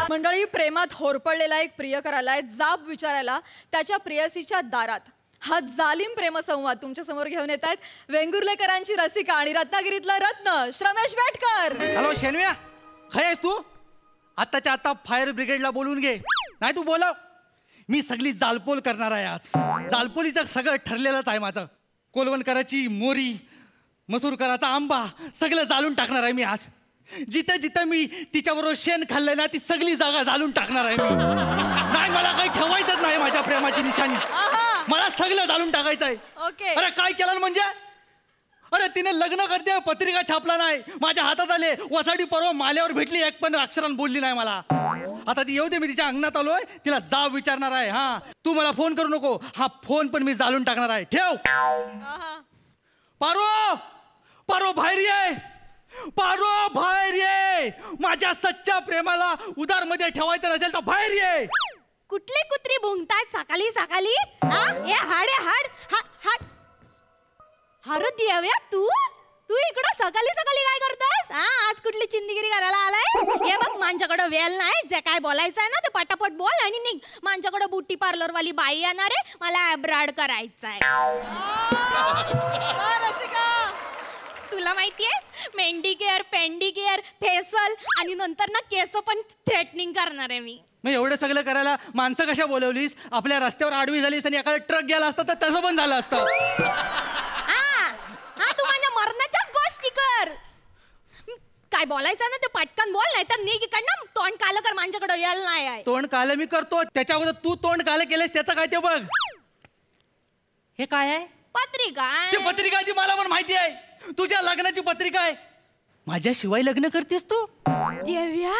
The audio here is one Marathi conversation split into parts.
मंडळी, प्रेमात होरपळलेला एक प्रियकर आलाय जाब विचारायला त्याच्या प्रेयसीच्या दारात. हा जालिम प्रेमसंवाद तुमच्या समोर घेऊन येत आहेत वेंगुर्लेकरांची रसिका आणि रत्नागिरीतला रत्न श्रमेश वेटकर. हॅलो शेनव्या, काय आहेस तू? आत्ताच्या आता फायर ब्रिगेडला बोलून घे. नाही तू बोलाव, मी सगळी जालपोल करणार आहे आज. जालपोलीचं सगळं ठरलेलंच आहे माझं. कोलवणकराची मोरी, मसूरकराचा आंबा सगळं जाळून टाकणार आहे मी आज. जिथं जिथं मी तिच्याबरोबर शेण खाल्लं ना ती सगळी जागा जाळून टाकणार आहे मी. नाही, मला काही ठेवायचंच नाही माझ्या प्रेमाची निशाणी. मला सगळं जाळून टाकायचं आहे. ओके. अरे काय केलं म्हणजे? अरे तिने लग्न करते पत्रिका छापला नाही, माझ्या हातात आले वसाडी परवा माल्यावर भेटली, एक पण अक्षरान बोलली नाही मला. आता ती येऊ दे, मी तिच्या अंगणात आलोय, तिला जाब विचारणार आहे. हा, तू मला फोन करू नको, हा फोन पण मी जाळून टाकणार आहे. ठेव. पारो, पारो बाहेर ये, पारो बाहेर ये. माझ्या सच्च्या प्रेमाला उदार मध्ये ठेवायचं नसेल तर बाहेर ये. कुठली कुत्री भुंकतायत सकाळी सकाळी? ए हाड हाड हाड. अरे देव्या, तू तू इकडं सकाळी सकाळी काय करतायस? आज कुठली चिंदगिरी करायला आलाय? हे बघ, माझ्याकडे वेळ नाही. जे काय बोलायचं आहे ना ते पटापट बोल आणि निघ. माझ्याकडे ब्युटी पार्लर वाली बाई येणार आहे, मला ॲब्रॉड करायचंय. तुला माहितीये, मेंढी केअर, पेंडी केअर, फेसल आणि नंतर ना केस पण थ्रेटनिंग करणार आहे मी. मग एवढं सगळं करायला माणसं कशा बोलवलीस? आपल्या रस्त्यावर आडवी झालीस आणि एखादा ट्रक गेला असता तर तसं पण झालं असतं. तू माझ्या मरणाच्याच गोष्टी कर. काय बोलायचं ना ते पटकन बोल, नाही तर निघ इकडनं. तोंड कालं कर, माझ्याकडे येल नाही आहे. तोंड कालं मी करतो, त्याच्या अगोदर तू तोंड कालं केलेस त्याचं काय ते बघ. हे काय आहे? पत्रिका. ती पत्रिका ती मला पण माहिती आहे. तुझ्या लग्नाची पत्रिका आहे. माझ्याशिवाय लग्न करतेस तू? देव्या,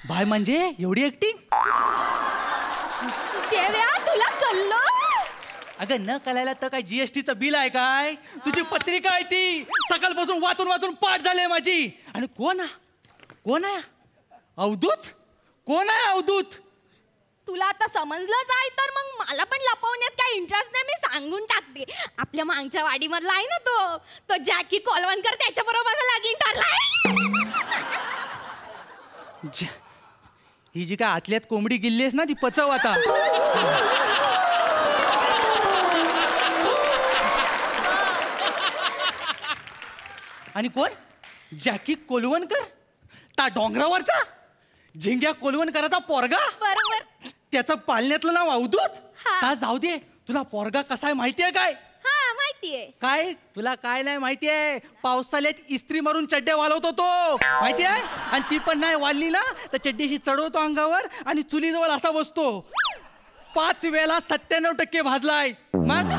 बाय म्हणजे एवढी ऍक्टिंग? देव्या तुला कळलं? अगं न कळायला तर काय जीएसटीचं बिल आहे काय? तुझी पत्रिका आहे ती. सकाळपासून वाचून वाचून पाठ झाली माझी. आणि कोण आहे? अवधूत? कोण आहे अवधूत? तुला आता समजलंच आहे तर मग मला पण लपवण्यात काही इंटरेस्ट नाही, मी सांगून टाकते. आपल्या मागच्या वाडीमधला आहे ना तो जॅकी कोलवणकर, त्याच्या बरोबर लगीन ठरलाय. ही जी काय आतल्यात कोंबडी गिल्लीस ना ती पचव आता. आणि कोण? जॅकी कोलवणकर? ता डोंगरावरचा झिंग्या कोलवणकराचा पोरगा? बरोबर. त्याचं पालण्यातलं नाव अवधूत? हा. ता जाऊ दे, तुला पोरगा कसा आहे माहितीये काय? हा, माहितीये. काय तुला काय नाही माहितीये? पावसाळ्यात इस्त्री मारून चड्ड्या वालवतो तो, माहितीये? आणि ती पण नाही वाढली ना तर चड्डीशी चढवतो अंगावर आणि चुलीजवळ असा बसतो. 5 वेळा 97% भाजलाय. मग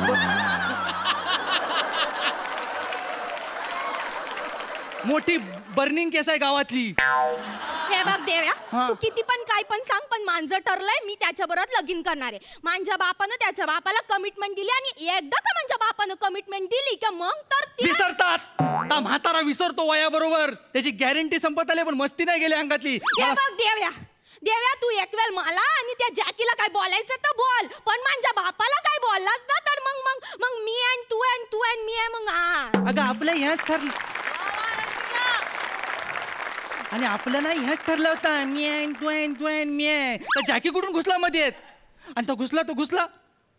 मोठी बर्निंग केस आहे गावातली. हे बघ देव्या, तू किती पण काय पण सांग, पण माझं ठरलंय, मी त्याच्या बरोबर लगीन करणार आहे. माझ्या बापानं त्याच्या बापाला कमिटमेंट दिली आणि एकदा का माझ्या बापानं कमिटमेंट दिली की मग तर विसरतात. ता म्हातारा विसरतो वयाबरोबर. त्याची गॅरंटी संपत आली पण मस्ती नाही गेली अंगातली. हे बघ देव्या, तू एक वेळ मला आणि त्या जॅकीला काय बोलायचं तर बोल, पण माझ्या बापाला काय बोललास ना तर मग मी आणि तू आणि मी आहे मग. अगं आपलं ह्याच ठरलं आणि आपलं नाही ह्याच ठरलं होतं. मी तर जॅकी कुठून घुसला मध्ये? आणि तो घुसला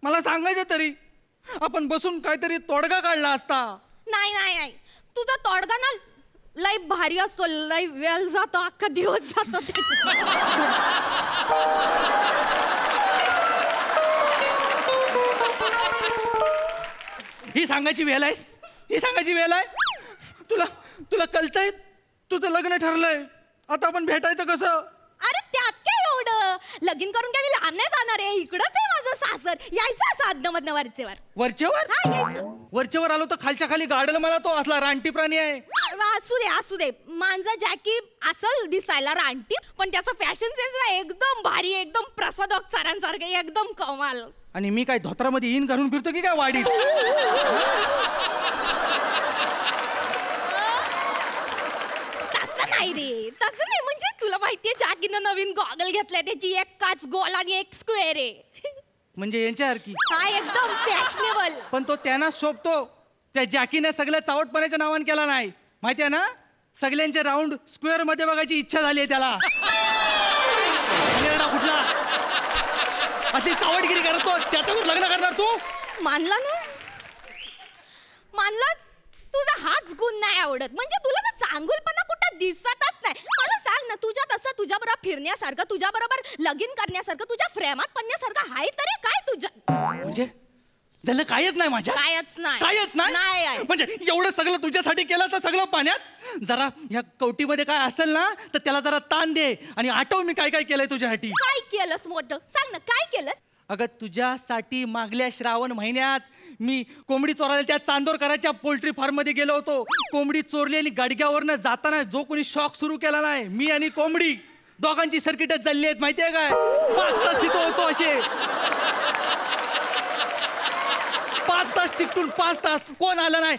मला सांगायचं तरी आपण बसून काहीतरी तोडगा काढला असता. नाही, तुझा तोडगा ना लय भारी असतो, लय वेळ जातो, अख्खा दिवस जातो. ही सांगायची वेळ आहे? तुला कळतंय तुझं लग्न ठरलंय, आता आपण भेटायचं कसं? अरे त्यात काय एवढं? लगीन करून काय मी लांब नाही जाणार आहे, इकडंच आहे माझं सासर. यायचं असं अदनमधनं वरचेवर. हा, यायचं. वरचेवर आलो तर खालच्या खाली गाडल मला तो असला रानटी प्राणी आहे. असू दे माझा जॅकी असं दिसायला रानटी, पण त्याचा फॅशन सेन्स एकदम भारी, एकदम प्रसादक सरांसारखं, एकदम कमाल. आणि मी काय धोत्रामध्ये इन घालून फिरतो की काय वाडीत? तसं नाही, म्हणजे तुला माहितीये जॅकीनं नवीन गॉगल घेतलाय, त्याची एक काच गोल आणि एक स्क्वेअर आहे. म्हणजे यांच्यासारखी? हा, एकदम फॅशनेबल. पण तो त्यांना शोभतो. त्या जॅकीने सगळं चावटपणाच्या नावाने केला नाही. माहितीये ना, सगळ्यांचे राऊंड स्क्वेअर मध्ये बघायची इच्छा झाली आहे त्याला. कुठला अशी चावटगिरी करतो, त्याच्यावर लग्न करणार तू? मानला ना, मानला. तुझा हाच गुण नाही आवडत. म्हणजे तुला ना चांगुलपणा कुठं दिसतच नाही. मला सांग ना, तुझ्या तसं तुझ्या बरोबर फिरण्यासारखं, तुझ्या बरोबर लगीन करण्यासारखं, तुझ्या फ्रेमात पडण्यासारखं आहे तरी काय तुझ्या? म्हणजे झालं कायच नाही माझ्या, कायच नाही, कायच नाही. म्हणजे एवढं सगळं तुझ्यासाठी केलं तर सगळं पाण्यात. जरा ह्या कवटीमध्ये काय असेल ना तर त्याला जरा ताण दे आणि आठव मी काय काय केलंय तुझ्यासाठी. काय केलंस मोठं? सांग ना काय केलंस? अगं तुझ्यासाठी मागल्या श्रावण महिन्यात मी कोंबडी चोरायला त्या चांदोरकरांच्या पोल्ट्री फार्म मध्ये गेलो होतो. कोंबडी चोरली आणि गाडग्यावरनं जाताना जो कोणी शॉक सुरू केला नाही, मी आणि कोंबडी दोघांची सर्किटच चालली आहेत. माहितीये काय, 5 तास तिथं होतो असे. 5 तास चिकटून 5 तास कोण आलं नाही,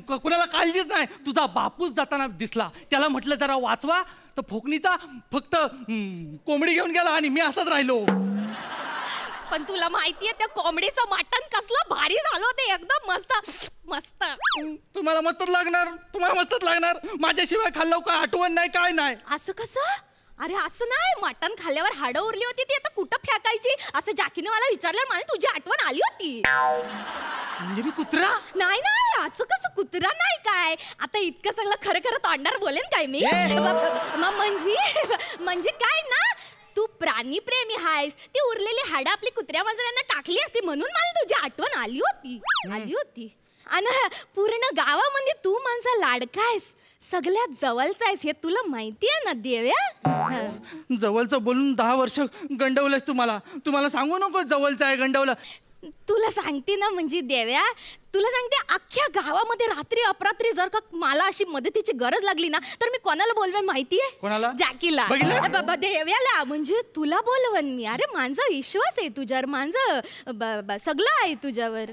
कुणाला काळजीच नाही. तुझा बापूच जाताना दिसला. त्याला म्हटलं जरा वाचवा, तर फोकणीचा फक्त कोंबडी घेऊन गेला आणि मी असाच राहिलो. पण तुला माहितीये त्या कोंबडीचं मटण कसलं भारी झालं होतं, एकदम मस्त मस्त. तुम्हाला मस्तच लागणार, तुम्हाला मस्तच लागणार. माझ्याशिवाय खाल्लं काय आठवण नाही, काय नाही. असं कसं? अरे असं नाही, मटण खाल्ल्यावर हाडं उरली होती ती आता कुठं फेकायची असं जॅकीने मला विचारलं. मला तुझी आठवण आली होती. म्हणजे मी कुत्रा? नाही नाही, असं कसं कुत्रा नाही काय. आता इतकं सगळं खरं खरं तोंडावर बोलेन काय मी? म्हणजे काय ना, तू प्राणी प्रेमी आहेस. ती उरलेली हाडं आपली कुत्र्या मांजरांना टाकली असती म्हणून मला तुझी आठवण आली होती. आणि पूर्ण गावामध्ये तू माझा लाडका आहेस, सगळ्यात जवळचा आहेस, हे तुला माहितीये ना देव्या. जवळचं बोलून 10 वर्ष गंडवलंस तुम्हाला सांगू नको जवळचं आहे गंडवलं. तुला सांगते ना, म्हणजे देव्या तुला सांगते, अख्ख्या गावामध्ये रात्री अपरात्री जर का मला अशी मदतीची गरज लागली ना तर मी कोणाला बोलवेन माहितीये? कोणाला? जॅकीला. देव्याला. म्हणजे तुला बोलवन मी. अरे माझा विश्वास आहे तुझ्यावर, माझं सगळं आहे तुझ्यावर.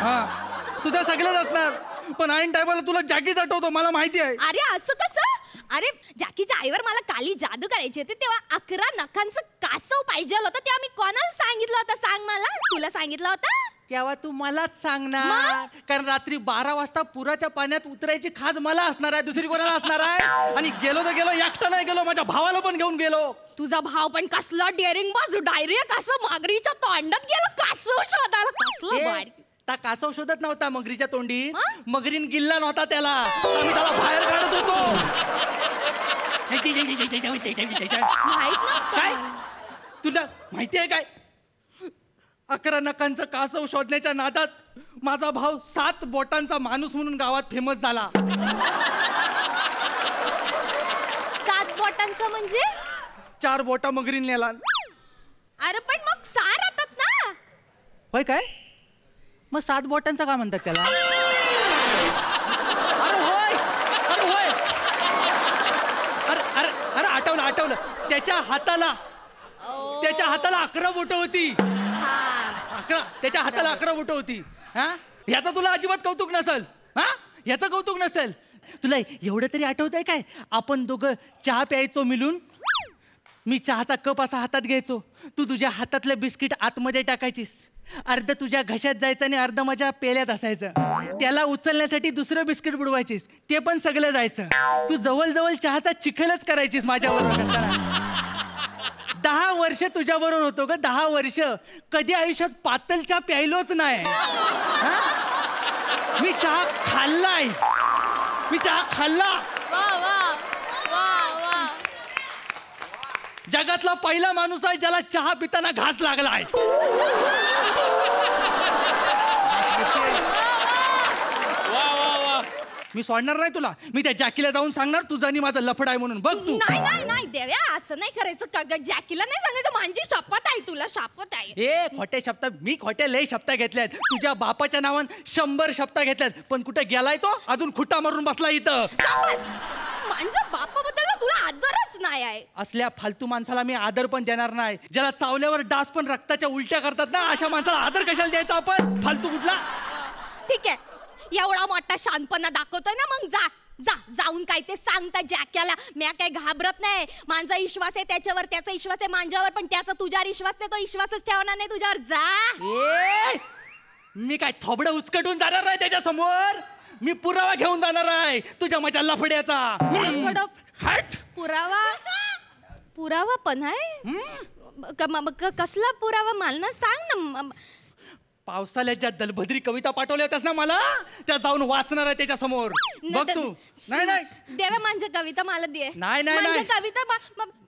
हा, तुझं सगळंच असणार, पण ऐन टायमाला तुला जॅकीच आठवतो, मला माहिती आहे. अरे असं कसं? अरे जॅकीच्या आईवर मला काली जादू करायची होती, तेव्हा 11 नखांचं कासव पाहिजे होतं. तेव्हा मी कोणाला सांगितलं होतं सांग मला? तुला सांगितलं होतं तेव्हा तू मलाच सांगणार, कारण रात्री 12 वाजता पुराच्या पाण्यात उतरायची खाज मला असणार आहे, दुसरी कोणाला असणार आहे? आणि गेलो तर गेलो, एकटा नाही गेलो, माझ्या भावाला पण घेऊन गेलो. तुझा भाव पण कसला डेअरिंग बाजू, डायरेक्ट असं मागरीच्या तोंडात गेलो कासव शोधायला. कसलं भारी. कासव शोधत नव्हता मगरीच्या तोंडी, मगरीन गिल्ला नव्हता त्याला, आम्ही त्याला बाहेर काढत होतो. काय तुला माहिती आहे काय, 11 नखांचं कासव शोधण्याच्या नादात माझा भाव 7 बोटांचा माणूस म्हणून गावात फेमस झाला. 7 बोटांचा म्हणजे? 4 बोटा मगरीन नेला. अरे पण मग 6 राहतात ना. होय काय, मग 7 बोटांचा का म्हणतात त्याला? अरे होय, अरे होय, अरे अरे अरे आठवलं. त्याच्या हाताला 11 बोटं होती. 11, त्याच्या हाताला 11 बोटं होती. हा, याचा तुला अजिबात कौतुक नसेल. हा, याचं कौतुक नसेल. तुला एवढं तरी आठवतंय काय, आपण दोघं चहा प्यायचो मिळून. मी चहाचा कप असा हातात घ्यायचो, तू तुझ्या हातातलं बिस्किट आतमध्ये टाकायचीस, अर्ध तुझ्या घशात जायचं आणि अर्ध माझ्या पेल्यात असायचं. त्याला उचलण्यासाठी दुसरं बिस्किट बुडवायचीस, ते पण सगळं जायचं. तू जवळ चहाचा चिखलच करायचीस माझ्याबरोबर. 10 वर्ष तुझ्याबरोबर होतो ग, 10 वर्ष. कधी आयुष्यात पातळ चहा प्यायलोच नाही. मी चहा खाल्लाय, मी चहा खाल्ला. जगातला पहिला माणूस आहे ज्याला चहा पिताना घास लागलाय. मी सोडणार नाही तुला. मी त्या जॅकीला जाऊन सांगणार तुझं आणि माझं लफड आहे म्हणून. बघ तू. नाही देव्या, असं नाही करायचं. जॅकीला नाही सांगायचं, माझी शपथ आहे, तुला शपथ आहे. ए खोटे शब्द, मी खोटे लय शब्द घेतल्यात. तुझ्या बापाच्या नावान 100 शब्द घेतल्यात, पण कुठे गेलाय तो? अजून खुट्टा मारून बसला इथं. माझ्या बापाबद्दल तुला आदरच नाही आहे. असल्या फालतू माणसाला मी आदर पण देणार नाही. ज्याला चावल्यावर डास पण रक्ताच्या उलट्या करतात ना, अशा माणसाला आदर कशाला द्यायचा आपण? फालतू कुठला. ठीक आहे, एवढा मोठा शानपणा दाखवतोय ना, मग जाऊन काय ते सांगता जॅक्याला. मी काय घाबरत नाही, माझा विश्वास आहे त्याच्यावर, त्याचा विश्वास आहे माझ्यावर, पण त्याचा तुझ्यावर विश्वास नाही, तो विश्वासच ठेवणार नाही तुझ्यावर. जा. मी काय थोबडं उचकटून जाणार नाही त्याच्या समोर. मी पुरावा घेऊन जाणार आहे तुझ्या माझ्या लफड्याचा. हट. पुरावा पण आहे? कसला पुरावा मला ना सांग ना. पावसाळ्यात ज्या दलभद्री कविता पाठवल्या होत्यास ना मला, त्या जाऊन वाचणार आहे त्याच्या समोर. बघ तू. नाही देवा माझ्या कविता मला दे. नाही कविता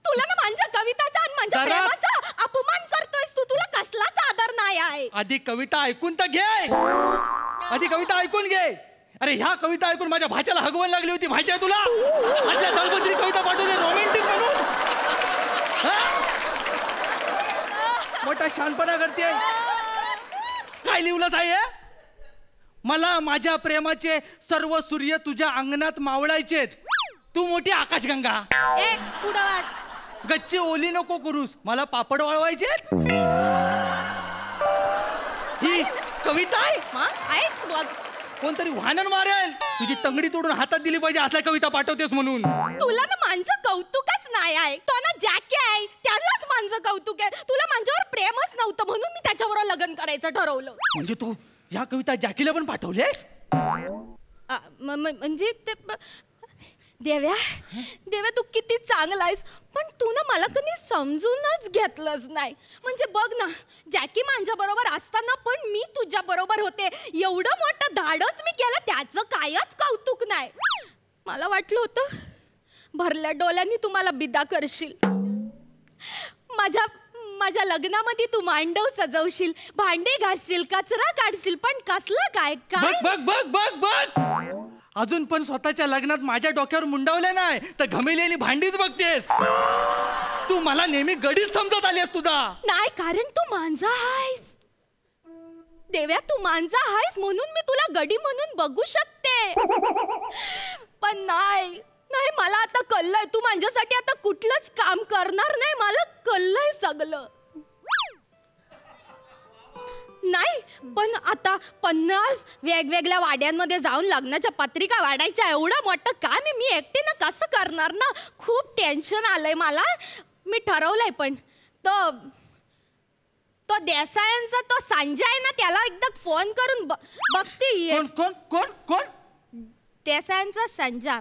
तुला ना माझ्या कविताचा आणि माझ्या प्रेमाचा अपमान करतोयस तू. तुला कसलाच आदर नाही आहे. आधी कविता ऐकून तर घे. आधी कविता ऐकून घे. अरे ह्या कविता ऐकून माझ्या भाच्याला हगवण लागली होती माहिती आहे तुला. अशा दलभद्री कविता पाठवते रोमॅन्टिक म्हणून. मोठा शानपणा करते. काय लिहिलंच आहे? मला माझ्या प्रेमाचे सर्व सूर्य तुझ्या अंगणात मावळायचेत. तू मोठी आकाशगंगा. पुढं वाच. गच्ची ओली नको करूस, मला पापड वाळवायचेत. ही कविता आहेच बघ. कोणतरी वाहन मारेल. तुझी तंगडी तोडून हातात दिली पाहिजे असल्या कविता पाठवतेस म्हणून. तुला ना माझं कौतुकच नाही आहे. तो ना जॅकी आहे त्यालाच माझं कौतुक आहे. तुला माझ्यावर प्रेमच नव्हतं म्हणून मी त्याच्यावर लग्न करायचं ठरवलं. म्हणजे तू ह्या कविता जॅकीला पण पाठवलेस? म्हणजे ते देव्या तू किती चांगला आहेस, पण तू ना मला कधी समजूनच घेतलंच नाही. म्हणजे बघ ना, जॅकी माझ्या बरोबर असताना पण मी तुझ्या बरोबर होते. एवढं मोठं धाडस मी केलं त्याचं कायच कौतुक नाही. मला वाटलं होतं भरल्या डोळ्यांनी तुम्हाला बिदा करशील. माझ्या लग्नामध्ये तू मांडव सजवशील, भांडे घासशील, कचरा काढशील, पण कसलं काय काय. बघ बघ बघ बघ. अजून पण स्वतःच्या लग्नात माझ्या डोक्यावर मुंडावले नाही तर घमेलेली भांडीच बघतेस. तू मला नेहमी गडीच समजत आलीस तुझा. नाही, कारण तू मांजा आहेस देव्या. तू मांजा आहेस म्हणून मी तुला गडी म्हणून बघू शकते. पण नाही, मला आता कळलंय तू माझ्यासाठी आता कुठलंच काम करणार नाही. मला कळलंय सगळं. नाही, पण आता 50 वेगवेगळ्या वाड्यांमध्ये जाऊन लग्नाच्या पत्रिका वाढायच्या एवढं मोठं काम मी एकटीनं कसं करणार ना. खूप टेन्शन आलंय मला. मी ठरवलंय पण तो देसायांचा तो संजय आहे ना, त्याला एकदा फोन करून बघते. कोण कोण कोण? देसायांचा संजय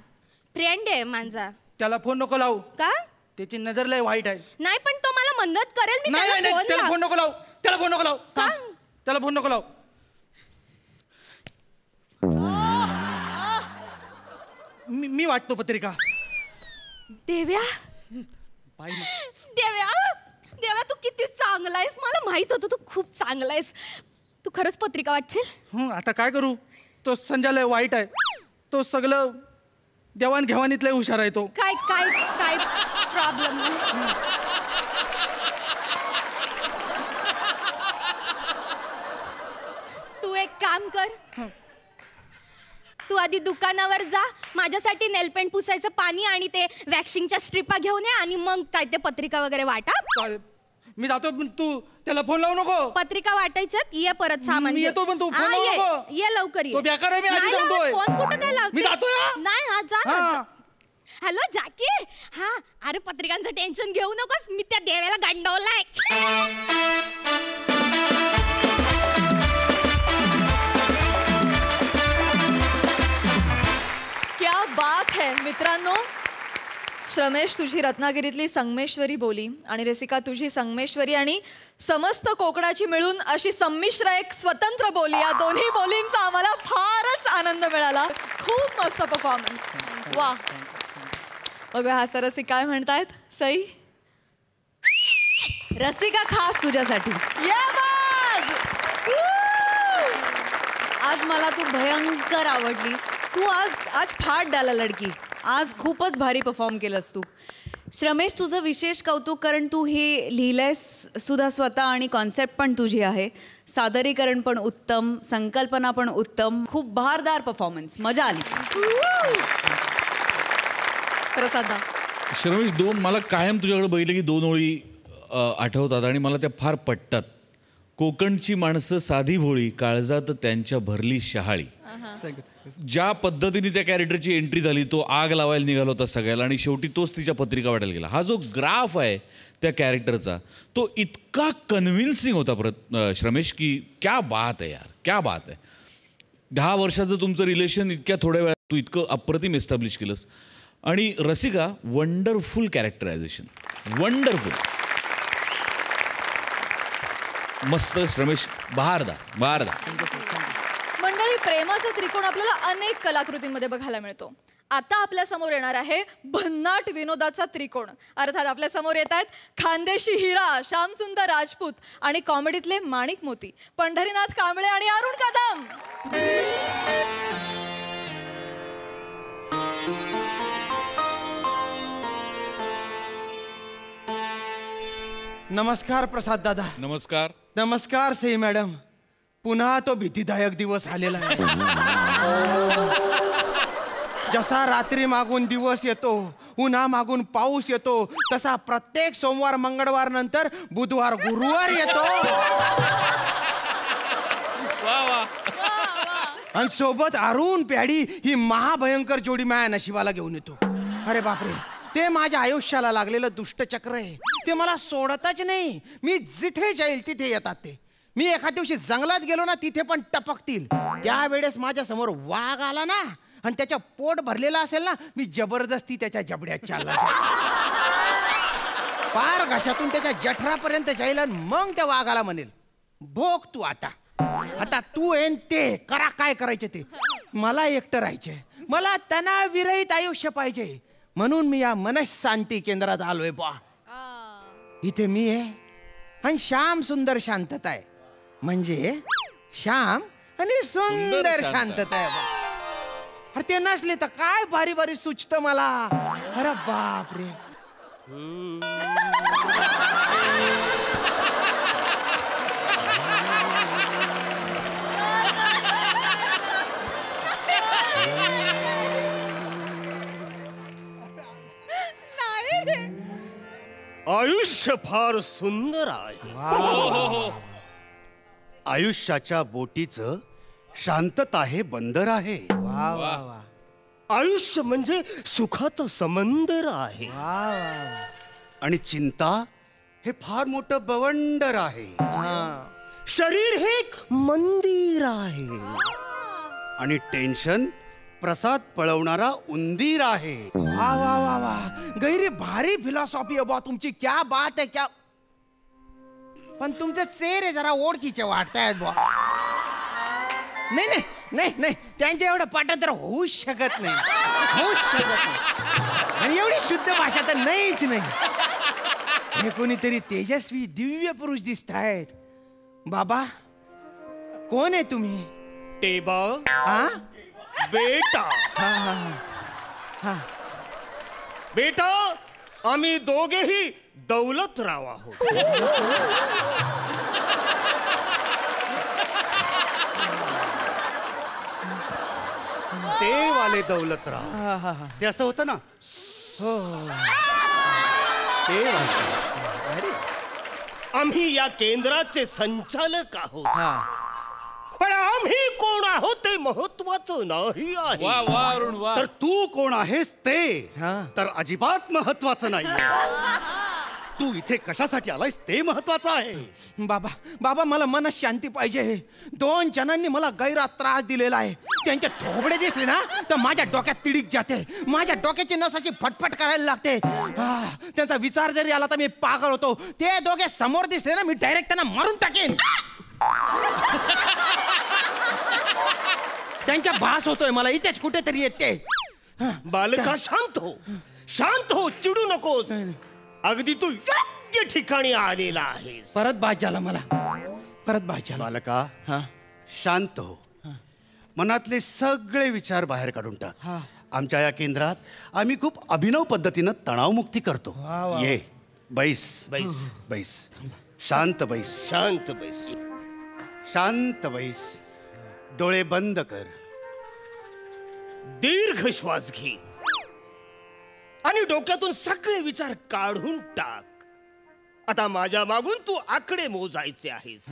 फ्रेंड आहे माझा. त्याला फोन नको लावू. का? त्याची नजर लय वाईट आहे. नाही, पण तो मला मदत करेल. मी त्याला फोन नको लावू. त्याला फोन नको लावू. त्याला फोन नको लावू. मी वाटतो पत्रिका. देव्या तू किती चांगला आहेस. मला माहित होतं तू खूप चांगला आहेस. तू खरंच पत्रिका वाटशील? आता काय करू. तो संजय लय वाईट आहे. तो सगळं देवाणघेवाणीत लय हुशार आहे. तो काय काय काय प्रॉब्लेम नाही. तू एक काम कर. तू आधी दुकानावर जा, माझ्यासाठी नेलपेंट पुसायचं पाणी आणि ते वॅक्सिंगच्या स्ट्रिपा घेऊन ये आणि मग काय ते पत्रिका वगैरे वाटा. मी जातो पण तू त्याला फोन लावू नको. पत्रिका वाटायच्यात. ये परत सामान. मी येतो पण तू फोन लावू नको. ये लवकर ये. तो बेकार आहे. मी आधी सांगतोय. फोन कुठं काय लावते? मी जातोय. नाही, हा जा. Hello Jackie. हा, अरे पत्रिकांचं टेन्शन घेऊ नकोस. मी त्या देव्याला गंडवलाय. क्या बात है मित्रांनो. श्रमेश तुझी रत्नागिरीतली संगमेश्वरी बोली आणि रसिका तुझी संगमेश्वरी आणि समस्त कोकणाची मिळून अशी संमिश्र एक स्वतंत्र बोली. या दोन्ही बोलींचा आम्हाला फारच आनंद मिळाला. खूप मस्त परफॉर्मन्स. वा. बघूया हा सरसी काय म्हणतायत. सई. रसिका खास तुझ्यासाठी. आज मला तू भयंकर आवडलीस. तू आज फाट डाला लडकी. आज खूपच भारी परफॉर्म केलंस तू. श्रमेश तुझं विशेष कौतुक, कारण तू हे लिहिलंयस सुद्धा स्वतः आणि कॉन्सेप्ट पण तुझी आहे. सादरीकरण पण उत्तम, संकल्पना पण उत्तम. खूप बहारदार परफॉर्मन्स. मजा आली. प्रसादा. श्रमेश, मला कायम तुझ्याकडे बघितलं की 2 ओळी आठवतात आणि मला त्या फार पटतात. कोकणची माणसं साधी भोळी, काळजात त्यांच्या भरली शहाळी. ज्या पद्धतीने त्या कॅरेक्टरची एंट्री झाली, तो आग लावायला निघाला होता सगळ्याला आणि शेवटी तोच तिच्या पत्रिका वाटायला गेला. हा जो ग्राफ आहे त्या कॅरेक्टरचा, तो इतका कन्व्हिन्सिंग होता श्रमेश, की क्या बात आहे यार, क्या बात आहे. 10 वर्षाचं तुमचं रिलेशन इतक्या थोड्या वेळात तू इतकं अप्रतिम एस्टॅब्लिश केलंस. आणि रसिका, वंडरफुल कॅरेक्टरायझेशन, वंडरफुल, मस्त. श्रमेश, बहारदा. मंडळी, प्रेमाचा त्रिकोण आपल्याला अनेक कलाकृतींमध्ये बघायला मिळतो. आता आपल्या समोर येणार आहे भन्नाट विनोदाचा त्रिकोण. अर्थात आपल्या समोर येत आहेत खानदेशी हिरा श्यामसुंदर राजपूत आणि कॉमेडीतले माणिक मोती पंढरीनाथ कांबळे आणि अरुण कदम. नमस्कार प्रसाद दादा. नमस्कार. नमस्कार सई मॅडम. पुन्हा तो भीतीदायक दिवस आलेला आहे. जसा रात्री मागून दिवस येतो, उन्हा मागून पाऊस येतो, तसा प्रत्येक सोमवार मंगळवार नंतर बुधवार गुरुवार येतो. आणि सोबत अरुण प्याडी ही महाभयंकर जोडी माया नशिबाला घेऊन येतो. अरे बापरे, ते माझ्या आयुष्याला लागलेलं दुष्टचक्र आहे. ते मला सोडतच नाही. मी जिथे जाईल तिथे येतात ते. मी एखाद दिवशी जंगलात गेलो ना, तिथे पण टपकतील. त्यावेळेस माझ्या समोर वाघ आला ना आणि त्याच्या पोट भरलेला असेल ना, मी जबरदस्ती त्याच्या जबड्यात चालला पार घशातून त्याच्या जठरापर्यंत जाईल. आणि मग त्या वाघाला म्हणेल, भोग तू आता तू येन ते करा, काय करायचे ते. मला एकटं राहायचे, मला तणाविरहित आयुष्य पाहिजे. म्हणून मी या मनशांती केंद्रात आलोय बा. इथे मी आहे आणि श्याम सुंदर शांतता आहे. म्हणजे श्याम आणि सुंदर शांतता आहे बा. अरे ते नसले तर काय भारी भारी सुचतं मला. अरे बाप रे. आयुष्य फार सुंदर आहे. आयुष्याच्या बोटीचं शांतता हे बंदर आहे. वा वा वा. आयुष्य म्हणजे सुखाचं समंदर आहे. आणि चिंता हे फार मोठं बवंडर आहे. शरीर हे एक मंदिर आहे. आणि टेन्शन प्रसाद पळवणारा उंदीर आहे. वा वा वा वा. गैरी भारी फिलॉसॉफी आहे बा तुमची. क्या बात आहे क्या. पण तुमचे चेहरे जरा ओळखीचे वाटतायत बा. नाही नाही नाही नाही, त्यांच्या एवढं पाठांतर तर होऊच शकत नाही. आणि एवढी शुद्ध भाषा तर नाहीच नाही. हे कोणीतरी तेजस्वी दिव्य पुरुष दिसत आहेत. बाबा, कोण आहे तुम्ही? टेबा हा बेटा. हा हा हा. बेटा, आम्ही दोघेही दौलतराव आहोत. ते वाले दौलतराव, ते असं होतं ना. हो. ते वाले. आम्ही या केंद्राचे संचालक आहोत. पण आम्ही कोण आहोत ते महत्वाचं नाही आहे. वा वा अरुण वा. तर तू कोण आहेस ते हा. तर अजिबात महत्वाचं नाही. तू इथे कशासाठी आलायस ते महत्वाचं आहे. बाबा बाबा, मला मनस शांती पाहिजे. 2 जणांनी मला गैरात त्रास दिलेला आहे. त्यांचे थोबडे दिसले ना तर माझ्या डोक्यात तिडीक जाते. माझ्या डोक्याची नस अशी फटफट करायला लागते. त्यांचा विचार जरी आला तर मी पागल होतो. ते दोघे समोर दिसले ना, मी डायरेक्ट त्यांना मारून टाकेन. त्यांच्या भास होतोय मला इथेच कुठेतरी येते. बालका, शांत हो, शांत हो, चिडू नकोस. अगदी तू योग्य ठिकाणी आलेला आहेस. परत भास झाला मला, परत भास झाला. बालका, शांत हो. मनातले सगळे विचार बाहेर काढून टाक. आमच्या या केंद्रात आम्ही खूप अभिनव पद्धतीनं तणावमुक्ती करतो. ये, बैस बैस बैस. शांत बैस, शांत बैस, शांत बैस. डोळे बंद कर. दीर्घ श्वास घे आणि डोक्यातून सगळे विचार काढून टाक. आता माझ्या मागून तू आकडे मोजायचे आहेस.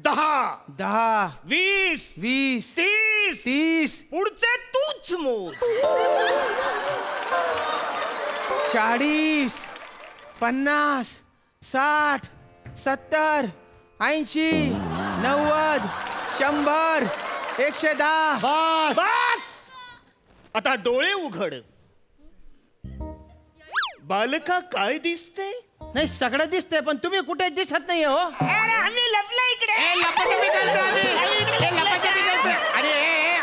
10 10 20 20 30 30 पुढचे तूच मोज. 40 50 60 70 80 90 100 110. बस बस. आता डोळे उघड. बालका काय दिसते? नाही सगळं दिसतंय पण तुम्ही कुठे दिसत नाही हो. आम्ही लपलो इकडे. अरे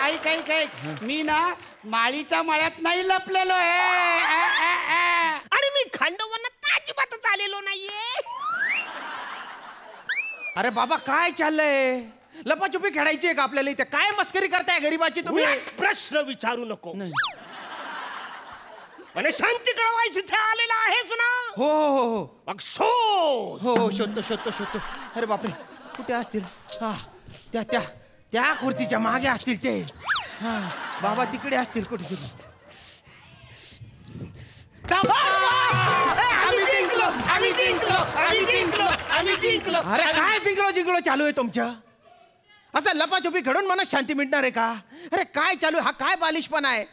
ऐक ऐक ऐक मी ना माळीच्या मळ्यात नाही लपलेलो आहे आणि मी खांडवनात अजिबातच आलेलो नाहीये. अरे बाबा काय चाललंय? लपाछुपी खेळायची आहे का आपल्याला इथे? काय मस्करी करताय गरीबाची तुम्ही? उलट प्रश्न विचारू नको. आणि शांती कळवायची इथे आलेला आहेस ना? हो हो हो हो मग शोध. हो हो शोधतो शोधतो शोधतो. अरे बापरे कुठे असतील? हा त्या त्या त्या खुर्चीच्या मागे असतील ते. हा बाबा तिकडे असतील कुठे. अरे काय जिंकलो चालू आहे तुमचं? असं लपाछुपी खेळून मला शांती मिळणार आहे का? अरे काय चालू आहे? हा काय बालिशपणा आहे?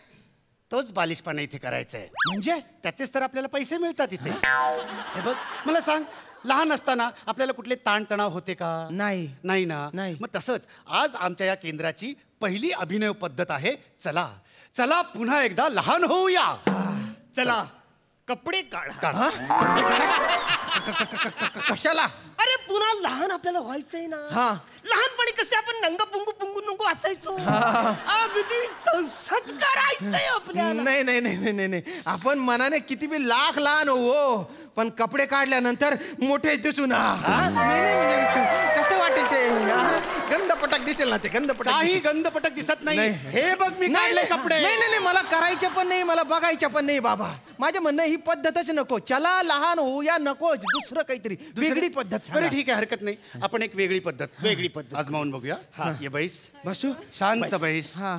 तोच बालिशपणा इथे करायचा आहे. म्हणजे त्याचेच तर आपल्याला पैसे मिळतात इथे. हे बघ मला सांग, लहान असताना आपल्याला कुठले ताणतणाव होते का? नाही. नाही ना. नाही. मग तसंच आज आमच्या या केंद्राची पहिली अभिनय पद्धत आहे. चला चला पुन्हा एकदा लहान होऊया. चला कपडे काढा. कशाला? अरे पुन्हा लहान आपल्याला व्हायचंय ना. हा. लहानपणी कसे आपण नंग पुंगू पुंगू नुंगू असायचो, अगदी तसंच करायचंय आपल्याला. नाही नाही नाही नाही नाही नाही. आपण मनाने किती बी लाख लहान हो पण कपडे काढल्यानंतर मोठे दिसून. नाही नाही म्हणजे कसं वाटेल ते? गंधपटक दिसेल ना ते. गंधपटक काही गंधपटक दिसत नाही. नाही. हे बघ मी काढले कपडे. नाही नाही नाही मला करायचे पण नाही, मला बघायचे पण नाही बाबा. माझं म्हणणं ही पद्धतच नको. चला लहान होऊया नकोच. दुसरं काहीतरी वेगळी पद्धत. बरं ठीक आहे हरकत नाही. आपण एक वेगळी पद्धत आजमावून बघूया. ये बैस. बसू. शांत बैस. हा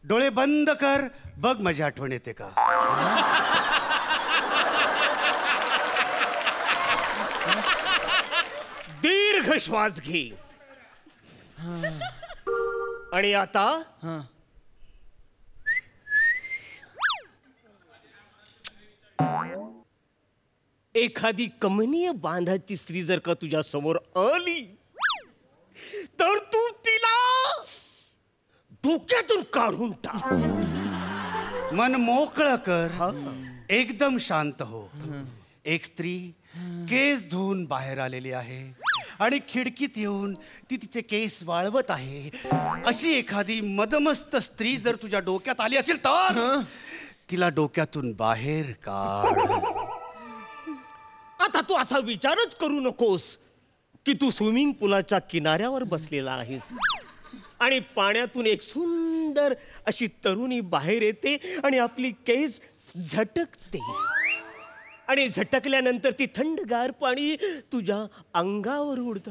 डोळे बंद कर. बघ माझी आठवण येते का? दीर्घ श्वास घे. आणि आता एखादी कमनीय बांधाची स्त्री जर का तुझ्या समोर आली तर तू तिला डोक्यातून काढून टाक. मन मोकळं कर. एकदम शांत हो. एक स्त्री केस धुवून बाहेर आलेली आहे आणि खिडकीत येऊन ती तिचे केस वाळवत आहे. अशी एखादी मदमस्त स्त्री जर तुझ्या डोक्यात आली असेल तर तिला डोक्यातून बाहेर काढ. आता तू असा विचारच करू नकोस की तू स्विमिंग पूलाच्या किनाऱ्यावर बसलेला आहेस आणि पाण्यातून एक सुंदर अशी तरुणी बाहेर येते आणि आपली केस झटकते आणि झटकल्यानंतर ती थंडगार पाणी तुझ्या अंगावर उडत.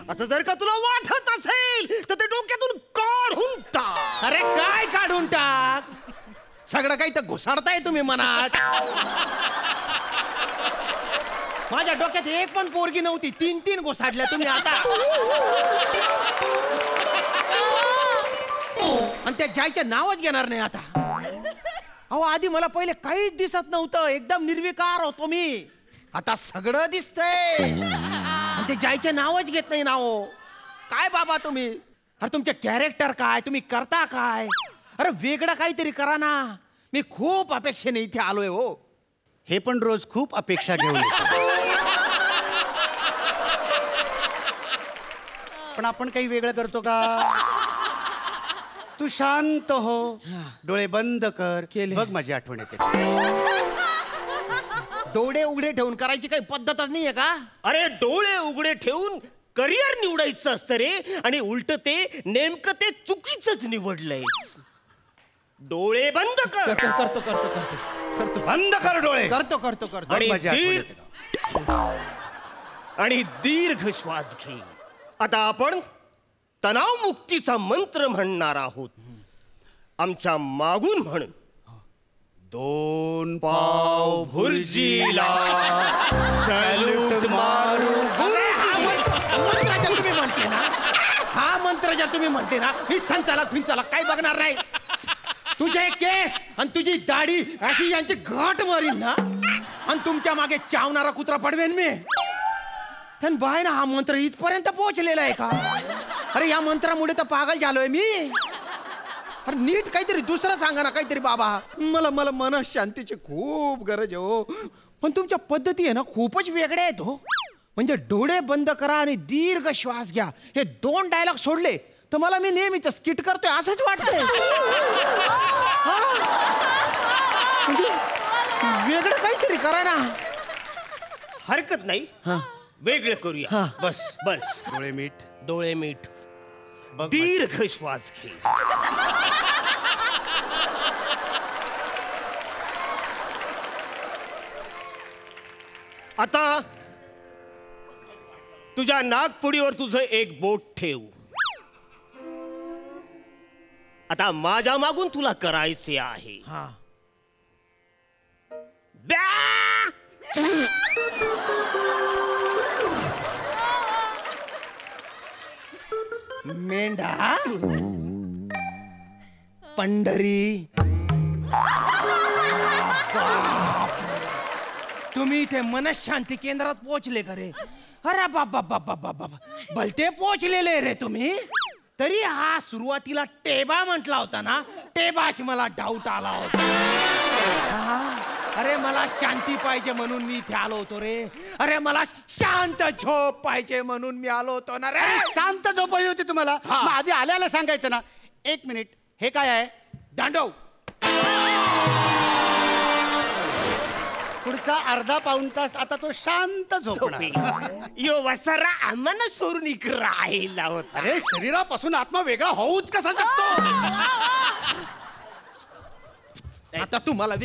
असं जर का तुला वाटत असेल तर ते डोक्यातून काढून टाक. अरे काय काढून टाक? सगळं काही तर घुसाडताय तुम्ही मनात. माझ्या डोक्यात एक पण पोरगी नव्हती. 3 घुसाडल्या तुम्ही आता. आणि त्या जायचं नावच घेणार नाही आता. अहो आधी मला पहिले काहीच दिसत नव्हतं. एकदम निर्विकार होतो मी. आता सगळं दिसतंय. आणि ते जायचे नावच घेत नाही नाव. काय बाबा तुम्ही? अरे तुमचे कॅरेक्टर काय? तुम्ही करता काय? अरे वेगळं काहीतरी करा ना. मी खूप अपेक्षेने इथे आलोय हो. हे पण रोज खूप अपेक्षा घेऊन येतो. पण आपण काही वेगळं करतो का? तू शांत हो. डोळे बंद कर. केले. बघ माझी आठवण येते. डोळे उघडे ठेवून करायची काही पद्धतच नाहीये का? अरे डोळे उघडे ठेवून करिअर निवडायचं असतं रे. आणि उलट ते नेमकं ते चुकीचंच निवडलंय. डोळे बंद कर. करतो बंद कर डोळे. करतो आणि माझी आठवण येते का? आणि दीर्घ श्वास घे. आता आपण तणावमुक्तीचा मंत्र म्हणणार आहोत. आमच्या मागून म्हण. 2 पाव भुर्जीला सॅल्यूट मारू. तुम्ही म्हणते ना, हा मंत्र जर तुम्ही म्हणते ना, मी संचालक काय बघणार नाही. तुझे केस आणि तुझी दाढी अशी यांची घाट मारीन ना आणि तुमच्या मागे चावणारा कुत्रा पडवेन मी. पण बाय ना हा मंत्र इथपर्यंत पोहोचलेला आहे का? अरे या मंत्रामुळे तर पागल झालोय मी. अरे नीट काहीतरी दुसरं सांगा ना काहीतरी बाबा. मला मला मनशांतीची खूप गरज आहे हो. पण तुमच्या पद्धती आहे ना खूपच वेगळ्या आहेत हो. म्हणजे डोळे बंद करा आणि दीर्घ श्वास घ्या हे 2 डायलॉग सोडले तर मला मी नेहमीच स्किट करतोय असंच वाटतंय. वेगळं काहीतरी करा ना. हरकत नाही, वेगळं करूया. बस बस, डोळे मीठ. डोळे मीठ, दीर्घ श्वास घे. आता तुझ्या नागपुडीवर तुझं एक बोट ठेव. आता माझ्या मागून तुला करायचे आहे. मेंढा, पंढरी. तुम्ही इथे मनशांती केंद्रात पोहोचले का रे? अरे बाबा बाबा बाबा, भलते पोहोचलेले रे तुम्ही. तरी हा सुरुवातीला टेबा म्हटला होता ना, टेबाच मला डाऊट आला होता. अरे मला शांती पाहिजे म्हणून मी इथे आलो होतो रे. अरे मला शांत झोप पाहिजे म्हणून मी आलो होतो ना रे. शांत झोप हवी होती तुम्हाला. मग आधी आल्याला सांगायचं ना. 1 मिनिट, हे काय आहे? दांडव. पुढचा अर्धा पाऊण तास आता तो शांत झोपणार. यो वसरा आम्हाला सोडून इकडं राहिला होता. अरे शरीरापासून आत्मा वेगळा होऊच कसा शकतो? आता तुम्हाला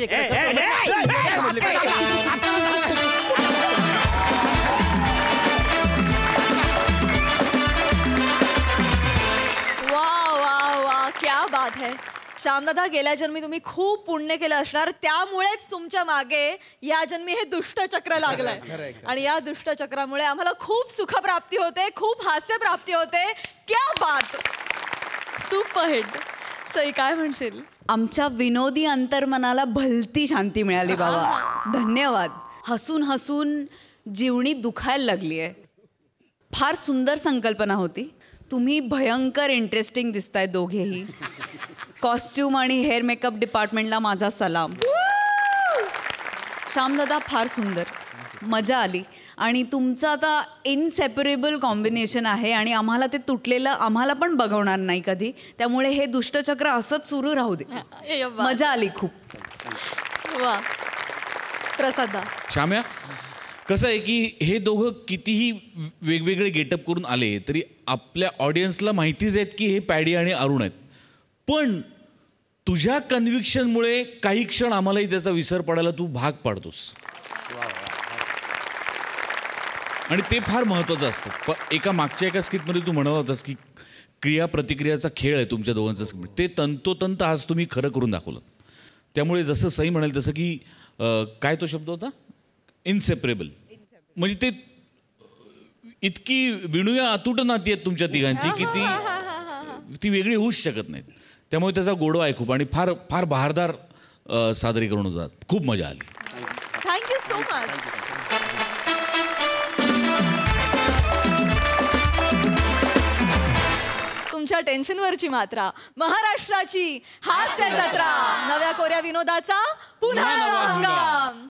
वा क्या बात है. श्यामदादा, गेल्या जन्मी तुम्ही खूप पुण्य केलं असणार, त्यामुळेच तुमच्या मागे या जन्मी हे दुष्टचक्र लागलंय. आणि या दुष्टचक्रामुळे आम्हाला खूप सुखप्राप्ती होते, खूप हास्य प्राप्ती होते. क्या बात, सुपरहिट. सई, काय म्हणशील? आमच्या विनोदी अंतर्मनाला भलती शांती मिळाली बाबा. धन्यवाद. हसून हसून जीवनी दुखायला लागली आहे. फार सुंदर संकल्पना होती. तुम्ही भयंकर इंटरेस्टिंग दिसताय दोघेही. कॉस्ट्यूम आणि हेअर मेकअप डिपार्टमेंटला माझा सलाम. श्यामदादा, फार सुंदर, मजा आली. आणि तुमचं आता इनसेपरेबल कॉम्बिनेशन आहे आणि आम्हाला ते तुटलेलं आम्हाला पण बघवणार नाही कधी. त्यामुळे हे दुष्टचक्र असंच सुरू राहू दे. मजा आली खूप. वा. प्रसादा. श्याम्या, कसं आहे की हे दोघं कितीही वेगवेगळे गेटअप करून आले तरी आपल्या ऑडियन्सला माहितीच आहेत की हे पॅडी आणि अरुण आहेत. पण तुझ्या कन्व्हिक्शनमुळे काही क्षण आम्हालाही त्याचा विसर पडायला तू भाग पाडतोस. आणि ते फार महत्त्वाचं असतं. पण मागच्या स्किटमध्ये तू म्हणाला होतास की क्रिया प्रतिक्रियाचा खेळ आहे तुमच्या दोघांचा स्किट. ते तंतोतंत आज तुम्ही खरं करून दाखवलं. त्यामुळे जसं सई म्हणाल तसं की काय तो शब्द होता, इनसेपरेबल. म्हणजे ते इतकी विणूया अतूट नाती आहेत तुमच्या तिघांची की ती वेगळी होऊच शकत नाहीत. त्यामुळे त्याचा गोडवा आहे खूप. आणि फार फार बहारदार सादरीकरण होतात. खूप मजा आली. Thank you so much. तुमच्या टेन्शनवरची मात्रा, महाराष्ट्राची हास्य जत्रा, नव्या कोऱ्या विनोदाचा पुन्हा नवा हंगाम.